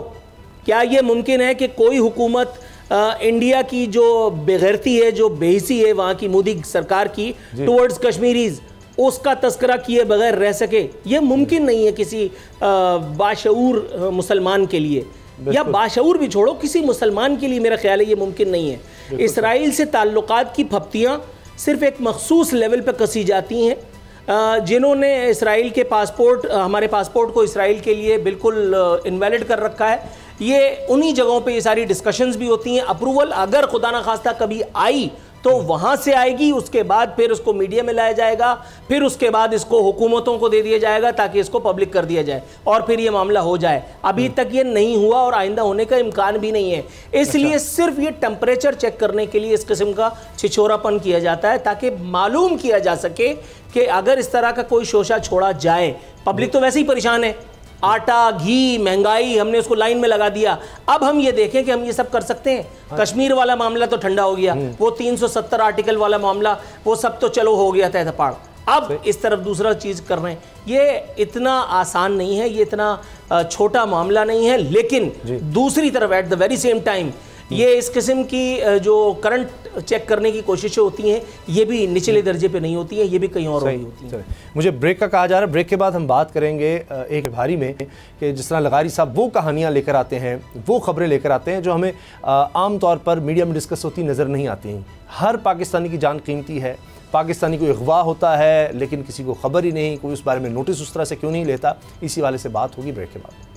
क्या ये मुमकिन है कि कोई हुकूमत इंडिया की जो बेगैरती है, जो बेहिसी है वहाँ की मोदी सरकार की टुवर्ड्स कश्मीरीज़, उसका तस्करा किए बगैर रह सके? ये मुमकिन नहीं है किसी बाशऊर मुसलमान के लिए, या बाशऊर भी छोड़ो, किसी मुसलमान के लिए मेरा ख्याल है ये मुमकिन नहीं है। इसराइल से ताल्लुकात की फप्तियाँ सिर्फ एक मखसूस लेवल पर कसी जाती हैं। जिन्होंने इसराइल के पासपोर्ट, हमारे पासपोर्ट को इसराइल के लिए बिल्कुल इनवैलिड कर रखा है, ये उन्हीं जगहों पे ये सारी डिस्कशंस भी होती हैं। अप्रूवल अगर खुदा न खास्ता कभी आई तो वहाँ से आएगी, उसके बाद फिर उसको मीडिया में लाया जाएगा, फिर उसके बाद इसको हुकूमतों को दे दिया जाएगा ताकि इसको पब्लिक कर दिया जाए और फिर ये मामला हो जाए। अभी तक ये नहीं हुआ और आइंदा होने का इम्कान भी नहीं है। इसलिए सिर्फ ये टेम्परेचर चेक करने के लिए इस किस्म का छिछोरापन किया जाता है ताकि मालूम किया जा सके कि अगर इस तरह का कोई शोशा छोड़ा जाए, पब्लिक तो वैसे ही परेशान है, आटा, घी, महंगाई, हमने उसको लाइन में लगा दिया, अब हम ये देखें कि हम ये सब कर सकते हैं। कश्मीर वाला मामला तो ठंडा हो गया, वो 370 आर्टिकल वाला मामला, वो सब तो चलो हो गया था तहत। अब इस तरफ दूसरा चीज़ कर रहे हैं। ये इतना आसान नहीं है, ये इतना छोटा मामला नहीं है, लेकिन दूसरी तरफ at the very same time ये इस किस्म की जो करंट चेक करने की कोशिशें होती हैं, ये भी निचले दर्जे पे नहीं होती हैं, ये भी कहीं और होती हैं। मुझे ब्रेक का कहा जा रहा है, ब्रेक के बाद हम बात करेंगे एक भारी में कि जिस तरह लगारी साहब वो कहानियाँ लेकर आते हैं, वो खबरें लेकर आते हैं जो हमें आम तौर पर मीडिया में डिस्कस होती नज़र नहीं आती हैं। हर पाकिस्तानी की जान कीमती है, पाकिस्तानी को अगवा होता है लेकिन किसी को खबर ही नहीं, कोई उस बारे में नोटिस उस तरह से क्यों नहीं लेता। इसी वाले से बात होगी ब्रेक के बाद।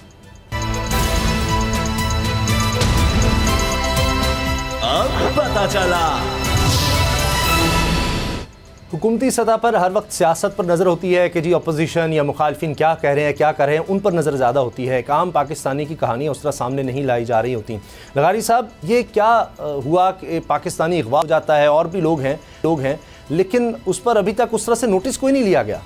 अब पता चला। हुकूमती सतह पर हर वक्त सियासत पर नज़र होती है कि जी अपोजिशन या मुखालफिन क्या कह रहे हैं, क्या कर रहे हैं, उन पर नज़र ज़्यादा होती है। एक आम पाकिस्तानी की कहानियाँ उस तरह सामने नहीं लाई जा रही होती। लगारी साहब, ये क्या हुआ कि पाकिस्तानी अगवा हो जाता है, और भी लोग हैं लेकिन उस पर अभी तक उस तरह से नोटिस कोई नहीं लिया गया?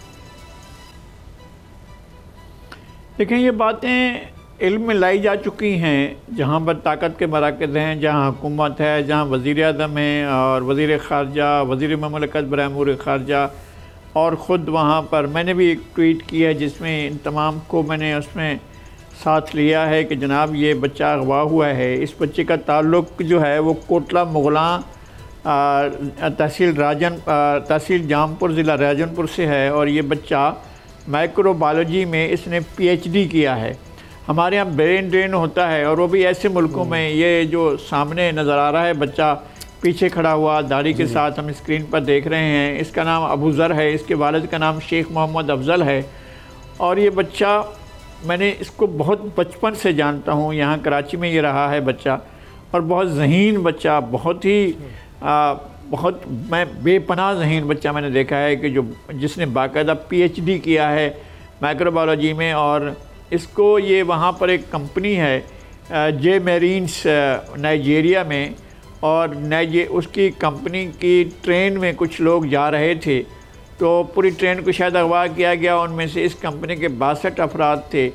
देखें, ये बातें इल्म में लाई जा चुकी हैं। जहाँ पर ताकत के मराकज़ हैं, जहाँ हुकूमत है, जहाँ वज़ीर आज़म है और वज़ीर ख़ारजा, वज़ीर ममलकत बराए अमूर ख़ारजा, और ख़ुद वहाँ पर मैंने भी एक ट्वीट किया है जिसमें इन तमाम को मैंने उसमें साथ लिया है कि जनाब ये बच्चा अगवा हुआ है। इस बच्चे का ताल्लुक़ जो है वो कोटला मुग़लां तहसील जामपुर ज़िला राजनपुर से है, और ये बच्चा माइक्रोबायोलॉजी में इसने PhD किया है। हमारे यहाँ ब्रेन ड्रेन होता है, और वो भी ऐसे मुल्कों में। ये जो सामने नज़र आ रहा है बच्चा पीछे खड़ा हुआ दाढ़ी के साथ, हम स्क्रीन पर देख रहे हैं, इसका नाम अबू ज़र है, इसके वालिद का नाम शेख मोहम्मद अफजल है। और ये बच्चा, मैंने इसको बहुत बचपन से जानता हूँ, यहाँ कराची में ये रहा है बच्चा, और बहुत ज़हीन बच्चा, बहुत ही मैं बेपनाह ज़हीन बच्चा मैंने देखा है कि जिसने बाकायदा PhD किया है माइक्रोबायोलॉजी में। और इसको ये वहाँ पर एक कंपनी है जे मेरीन्स नाइजीरिया में, और उसकी कंपनी की ट्रेन में कुछ लोग जा रहे थे, तो पूरी ट्रेन को शायद अगवा किया गया। उनमें से इस कंपनी के 62 अफराद थे,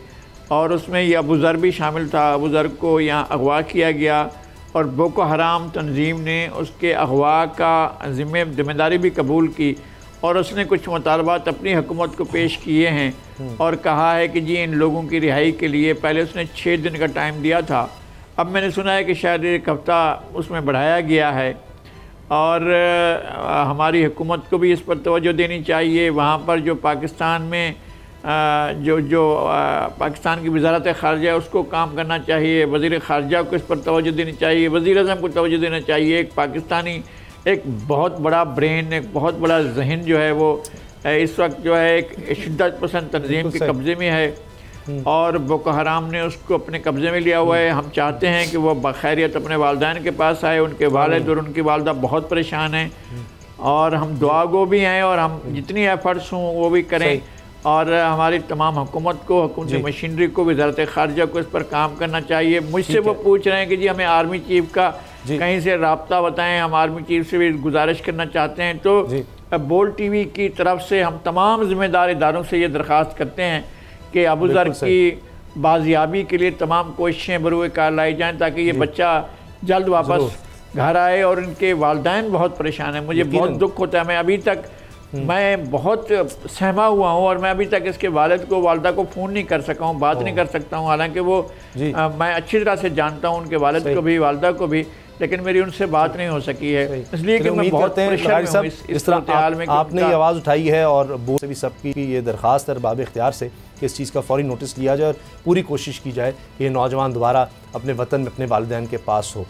और उसमें ये अबू ज़र भी शामिल था। अबू ज़र को यहाँ अगवा किया गया, और बोको हराम तंजीम ने उसके अगवा का जिम्मेदारी भी कबूल की, और उसने कुछ मुतालबात अपनी हुकूमत को पेश किए हैं और कहा है कि जी इन लोगों की रिहाई के लिए पहले उसने 6 दिन का टाइम दिया था, अब मैंने सुना है कि शायद एक हफ़्ता उसमें बढ़ाया गया है। और हमारी हुकूमत को भी इस पर तवज्जो देनी चाहिए। वहाँ पर जो पाकिस्तान में पाकिस्तान की वजारत ख़ारजा है उसको काम करना चाहिए, वज़ीर ख़ारजा को इस पर तवज्जो देनी चाहिए, वज़ीर आज़म को तवज्जो देना चाहिए। एक पाकिस्तानी एक बहुत बड़ा ब्रेन, एक बहुत बड़ा जहन जो है वो इस वक्त जो है एक शिद्दत पसंद तंजीम के कब्ज़े में है और बोको हराम ने उसको अपने कब्ज़े में लिया हुआ है। हम चाहते हैं कि वह बखैरियत अपने वालिदैन के पास आए। उनके वालिद और उनकी वालदा बहुत परेशान हैं और हम दुआ गो भी हैं और हम जितनी एफर्ट्स हों वो भी करें और हमारी तमाम हुकूमत को, हुकूमती मशीनरी को, वज़ारत ख़ारजा को इस पर काम करना चाहिए। मुझसे वो पूछ रहे हैं कि जी हमें आर्मी चीफ का कहीं से राब्ता बताएं, हम आर्मी चीफ से भी गुजारिश करना चाहते हैं। तो बोल्ड टीवी की तरफ से हम तमाम ज़िम्मेदार इदारों से ये दरख्वास्त करते हैं कि अबू ज़र की बाजियाबी के लिए तमाम कोशिशें बरूए कार लाई जाएँ ताकि ये बच्चा जल्द वापस घर आए। और इनके वालिदैन बहुत परेशान हैं, मुझे बहुत दुख होता है। मैं अभी तक मैं बहुत सहमा हुआ हूँ और मैं अभी तक इसके वालिद को, वालदा को फ़ोन नहीं कर सका हूँ, बात नहीं कर सकता हूँ। हालांकि वो मैं अच्छी तरह से जानता हूँ उनके वालिद को भी, वालदा को भी, लेकिन मेरी उनसे बात नहीं हो सकी है, इसलिए कि मैं बहुत परेशान हूँ इस हाल में। आपने ये आवाज़ उठाई है और बोर्ड से भी सबकी ये दरख्वास्त है बाब इख्तियार से कि इस चीज़ का फ़ौरी नोटिस लिया जाए और पूरी कोशिश की जाए कि ये नौजवान दोबारा अपने वतन में अपने वालिदैन के पास हो।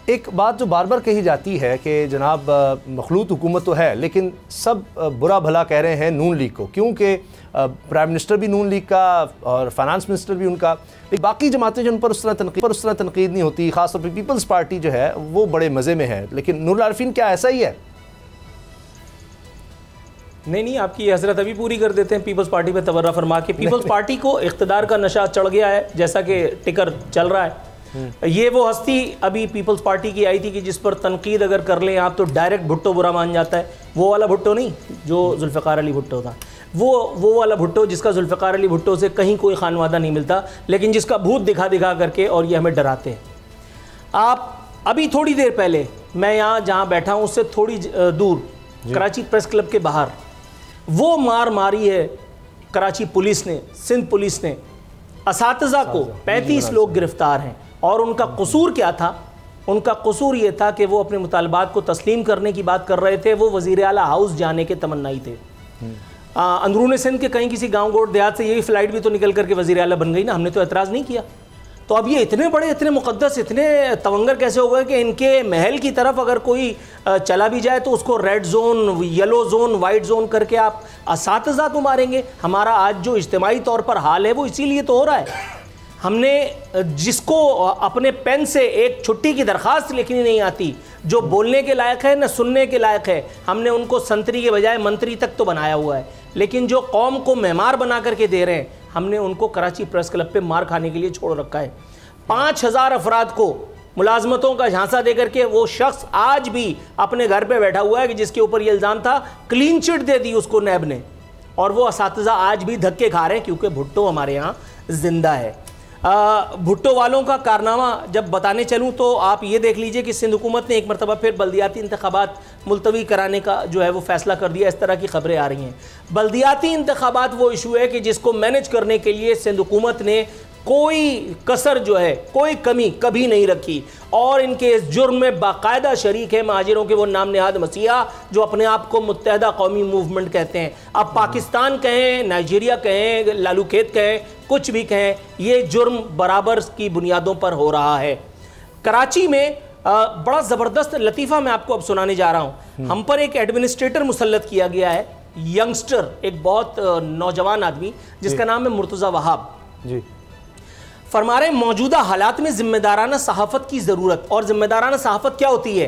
एक बात जो बार बार कही जाती है कि जनाब मखलूत हुकूमत तो है लेकिन सब बुरा भला कह रहे हैं नून लीग को, क्योंकि प्राइम मिनिस्टर भी नून लीग का और फाइनेंस मिनिस्टर भी उनका, लेकिन बाकी जमातें जिन पर उस तरह तनकीद नहीं होती, ख़ासतौर पर पीपल्स पार्टी जो है वो बड़े मज़े में है। लेकिन नूरुल आरिफीन क्या ऐसा ही है? नहीं, आपकी हजरत अभी पूरी कर देते हैं पीपल्स पार्टी पे तबर्रा फरमा के। पीपल्स पार्टी को इख्तिदार का नशा चढ़ गया है, जैसा कि टिकर चल रहा है। ये वो हस्ती अभी पीपल्स पार्टी की आई थी कि जिस पर तनकीद अगर कर लें आप तो डायरेक्ट भुट्टो बुरा मान जाता है। वो वाला भुट्टो नहीं जो जुल्फ़िकार अली भुट्टो था, वो वाला भुट्टो जिसका जुल्फ़िकार अली भुट्टो से कहीं कोई खानवादा नहीं मिलता, लेकिन जिसका भूत दिखा करके और ये हमें डराते हैं। आप अभी थोड़ी देर पहले मैं यहाँ जहाँ बैठा हूँ उससे थोड़ी दूर कराची प्रेस क्लब के बाहर वो मार मारी है कराची पुलिस ने, सिंध पुलिस ने। असातिज़ा को 35 लोग गिरफ्तार हैं और उनका कसूर क्या था? उनका कसूर ये था कि वो अपने मुतालबात को तस्लीम करने की बात कर रहे थे। वो वज़ीर आला हाउस जाने के तमन्नाई थे। अंदरून सिंध के कहीं किसी गांव गोड़ देहात से यही फ़्लाइट भी तो निकल करके वज़ीर आला बन गई ना, हमने तो एतराज़ नहीं किया। तो अब ये इतने बड़े, इतने मुक़द्दस, इतने तवंगर कैसे हो गए कि इनके महल की तरफ अगर कोई चला भी जाए तो उसको red zone, yellow zone, white zone करके आप असातिज़ा को मारेंगे? हमारा आज जो इज्तिमाई तौर पर हाल है वो इसीलिए तो हो रहा है। हमने जिसको अपने पेन से एक छुट्टी की दरख्वास्त लिखनी नहीं आती, जो बोलने के लायक है न सुनने के लायक है, हमने उनको संतरी के बजाय मंत्री तक तो बनाया हुआ है। लेकिन जो कौम को मेहमान बना करके दे रहे हैं, हमने उनको कराची प्रेस क्लब पे मार खाने के लिए छोड़ रखा है। 5000 अफराद को मुलाजमतों का झांसा दे करके वो शख्स आज भी अपने घर पे बैठा हुआ है कि जिसके ऊपर ये इल्ज़ाम था, क्लीन चिट दे दी उसको नैब ने, और वो असातिज़ा आज भी धक्के खा रहे हैं क्योंकि भुट्टो हमारे यहाँ जिंदा है। भुट्टो वालों का कारनामा जब बताने चलूँ तो आप ये देख लीजिए कि सिंध हुकूमत ने एक मरतबा फिर बल्दियाती इंतखाबात मुलतवी कराने का जो है वो फ़ैसला कर दिया। इस तरह की खबरें आ रही हैं। बल्दियाती इंतखाबात वो इशू है कि जिसको मैनेज करने के लिए सिंध हुकूमत ने कोई कसर जो है, कोई कमी कभी नहीं रखी और इनके इस जुर्म में बाकायदा शरीक है महाजिरों के वो नाम नेहाद मसीहा जो अपने आप को मुत्तहदा कौमी मूवमेंट कहते हैं। अब पाकिस्तान कहें, नाइजीरिया कहें, लालू खेत कहें, कुछ भी कहें, ये जुर्म बराबर की बुनियादों पर हो रहा है। कराची में बड़ा ज़बरदस्त लतीफ़ा मैं आपको अब सुनाने जा रहा हूँ। हम पर एक एडमिनिस्ट्रेटर मुसल्लत किया गया है, यंगस्टर, एक बहुत नौजवान आदमी जिसका नाम है मुर्तज़ा वहाब जी। फरमा रहे मौजूदा हालात में जिम्मेदाराना सहाफ़त की ज़रूरत। और जिम्मेदाराना सहाफ़त क्या होती है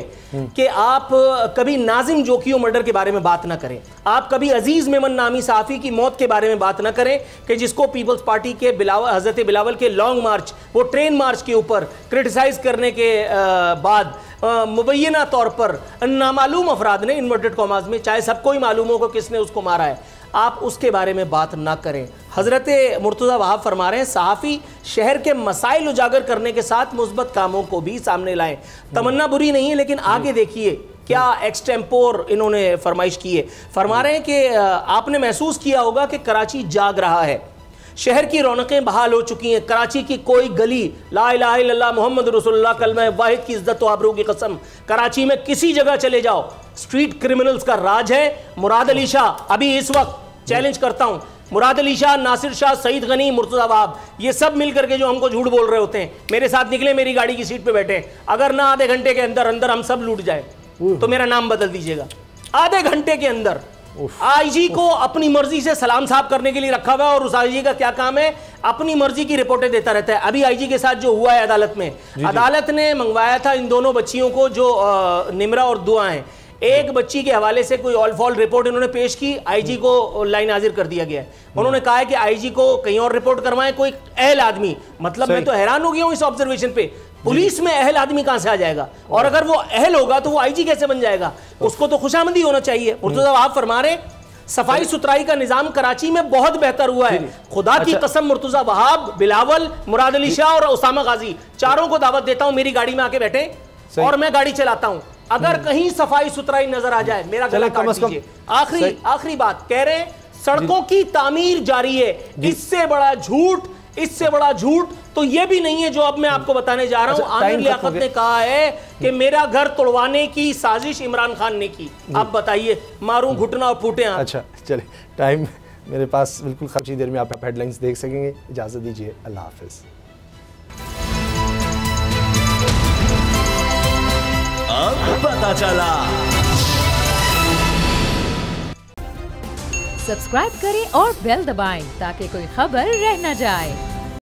कि आप कभी नाजिम जोकियो मर्डर के बारे में बात ना करें, आप कभी अजीज़ मेमन नामी सहाफ़ी की मौत के बारे में बात ना करें कि जिसको पीपल्स पार्टी के हज़रत बिलावल के लॉन्ग मार्च, वो ट्रेन मार्च के ऊपर क्रिटिसाइज़ करने के बाद मुबैना तौर पर नामालूम अफराद ने, इन्वर्टेड कॉमास में, चाहे सबको ही मालूम हो को किसने उसको मारा है, आप उसके बारे में बात ना करें। हज़रत मुर्तज़ा वहाब फरमा रहे हैं सहाफ़ी शहर के मसाइल उजागर करने के साथ मुस्बत कामों को भी सामने लाएं। तमन्ना बुरी नहीं है, लेकिन आगे देखिए क्या एक्सटेम्पोर इन्होंने फरमाइश की है। फरमा रहे हैं कि आपने महसूस किया होगा कि कराची जाग रहा है, शहर की रौनकें बहाल हो चुकी हैं। कराची की कोई गली, ला इलाहा इल्लल्लाह मोहम्मद रसूलुल्लाह कलमा वाहिद की इज्जत व आबरू की कसम, कराची में किसी जगह चले जाओ स्ट्रीट क्रिमिनल्स का राज है। मुराद अली शाह, अभी इस वक्त चैलेंज करता हूं, मुराद अली शाह, नासिर शाह, सईद गनी, मुर्तज़ा वहाब, ये सब मिलकर के जो हमको झूठ बोल रहे होते हैं, मेरे साथ निकले, मेरी गाड़ी की सीट पे बैठे, अगर ना आधे घंटे के अंदर अंदर हम सब लूट जाए तो मेरा नाम बदल दीजिएगा। आधे घंटे के अंदर आईजी को अपनी मर्जी से सलाम साहब करने के लिए रखा हुआ है, और उस आईजी का क्या काम है, अपनी मर्जी की रिपोर्टें देता रहता है। अभी आईजी के साथ जो हुआ है अदालत में, अदालत ने मंगवाया था इन दोनों बच्चियों को जो निमरा और दुआ हैं, एक बच्ची के हवाले से कोई ऑल फॉल रिपोर्ट इन्होंने पेश की, आईजी को लाइन हाजिर कर दिया गया है। उन्होंने कहा है कि आईजी को कहीं और रिपोर्ट करवाएं, कोई अहल आदमी, मतलब मैं तो हैरान हो गया हूं इस ऑब्जर्वेशन पे, पुलिस में अहल आदमी कहां से आ जाएगा, और अगर वो अहल होगा तो वो आईजी कैसे बन जाएगा, उसको तो खुशामदी होना चाहिए। मुर्तज़ा वहाब फरमा रहे सफाई सुथराई का निजाम कराची में बहुत बेहतर हुआ है, खुदा की कसम मुर्तज़ा वहाब, बिलावल, मुराद अली शाह और उसामा गाजी, चारों को दावत देता हूं मेरी गाड़ी में आके बैठे और मैं गाड़ी चलाता हूं, अगर कहीं सफाई सुथराई नजर आ जाए मेरा गला काट दीजिए। आखिरी बात कह रहे हैं, सड़कों की तामीर जारी है, इससे बड़ा झूठ, इससे बड़ा झूठ तो ये भी नहीं है जो अब मैं आपको बताने जा रहा हूं। आमिर लियाकत ने कहा है कि मेरा घर तोड़वाने की साजिश इमरान खान ने की। आप बताइए, मारूं घुटना और फूटे हाथ। अच्छा चले, टाइम मेरे पास बिल्कुल कुछ देर में आप हेडलाइंस देख सकेंगे। इजाजत दीजिए, अल्लाह हाफिज। अब पता चला। सब्सक्राइब करें और बेल दबाएं ताकि कोई खबर रह न जाए।